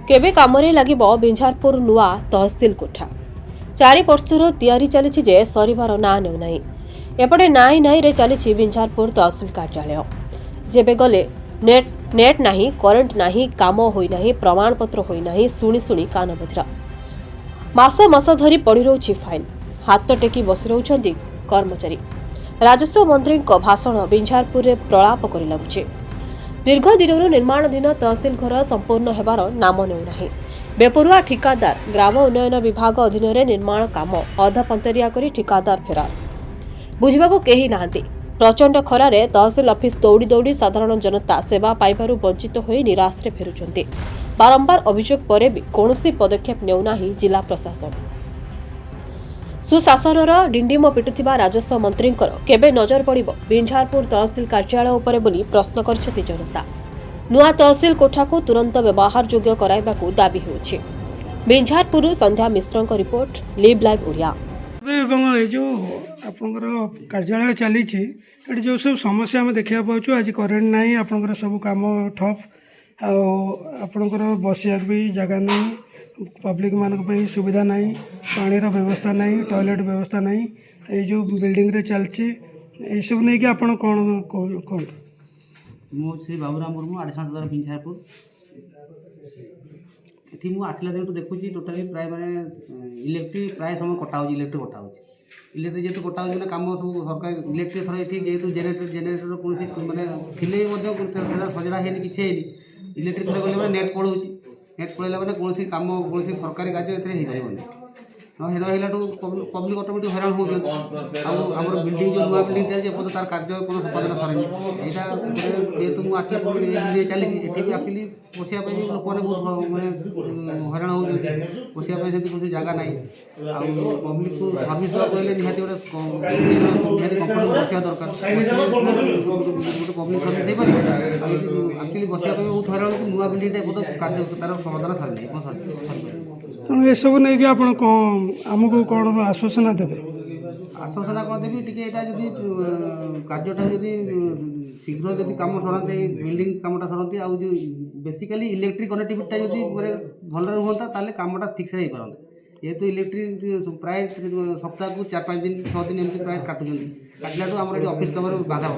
केबे कामरे लागिब बिंझारपुर नुआ तहसिल कोठा 4 वर्षर तैयारी चली जे सरिबार ना नेउ नाही। एपटे नाई नाई रे चली बिंझारपुर तहसिल कार्यालय जेबे गले नेट नाही, करेंट नाही, काम होई नाही, प्रमाणपत्र होई नाही, शुणी शुणी कान बधिरा। मास धरी पड़ी रोची फाइल, हाथ टेकी बसी रोचंती कर्मचारी। राजस्व मंत्री भाषण बिंझारपुर प्रलाप करी लगुचे। दीर्घ दिन निर्माणाधीन तहसिल घर संपूर्ण हेबार नाम नेउ नाही। बेपरुआ ठिकादार ग्राम उन्नयन विभाग अधीन निर्माण काम अधपंतरिया करी ठिकादार फेरार। बुझिबाकू केही नाहांती। प्रचंड खरारे तहसिल ऑफिस दौड़ी दौड़ी साधारण जनता सेवा पाइबारु वंचित होई निराश रे फेरुचंती। बारंबार अभियोग परे भी कौनसी पदक्षेप नेउ नाही जिला प्रशासन। सुशासनर डिंडिम पिटुथिबा राजस्व मंत्रींकर केबे नजर पड़िबो बिंझारपुर तहसिल कार्यालय उपरे बोली प्रश्न करछथि जनता। नुआ तहसिल कोठा को तुरंत व्यवहार योग्य कराइबाकू दाबी होछि। बिंझारपुर संध्या मिश्रଙ୍କ रिपोर्ट लिव लाइव ओडिया। जो आपंकर कार्यालय चली जो सब समस्या आम देखा पाचु आज करेन्ट ना आपंकर सब कम ठप आपंकर बसिया भी जगह नहीं, पब्लिक मान सुविधा ना, पानी व्यवस्था ना, टॉयलेट व्यवस्था ना, ये जो बिल्डिंग रे चलती सब नहीं कि आपड़ कौन कौन मो श्री बाबूराम मुर्मू आडिशनल द्वारा बिंझारपुर ये मुझे आसला दिन देखुची टोटाली प्राय माने इलेक्ट्रिक प्राय समय कटा हो इलेक्ट्रिक कटा हो इलेक्ट्रिक जेहतु कटा हो कम सब सरकार इलेक्ट्रिक थर ये जेहतु जेनेटर कौन मैंने थिले सजड़ा है किसी इलेक्ट्रिक थर गले नेट पड़ोची नेट पड़ेगा मैंने कौन कम कौन सरकारी कार्य हो हेराठू पब्लिक अटोमेटिक हैरान होमर बिल्डिंग जो नुआ बिल्डिंग चलती है तार कार्य कौन संपादन सर यहाँ जेहतु मुझे चली भी आखिली बसिया लोक मैंने बहुत मैंने हैरान हो बसिया से जगह ना पब्लिक को सर्विस देवा कहले निहाती गोटे कंफर्टेबल बसिया दरकार गोटे पब्लिक सर्विस दे पारे आक्चुअली बसिया बहुत हैरान हो नुआ बिल्डिंग कार्य तार समाधान सारे तेणु ये सब नहीं कि आप आमको कौन आश्वासन देवे आश्वासन कौन देवी टी जदि कार्यटा जदि शीघ्र जदि कम सरते बिल्डिंग कमटा सरती आ बेसिकाली इलेक्ट्रिक कनेक्टिविटी जदि भल रुहता ताले कमटा ठीक से पारते ये इलेक्ट्रिक प्राय सप्ताह को 4-5 दिन 6 दिन एमती प्राय काटुं काटला आम ऑफिस कम बाधा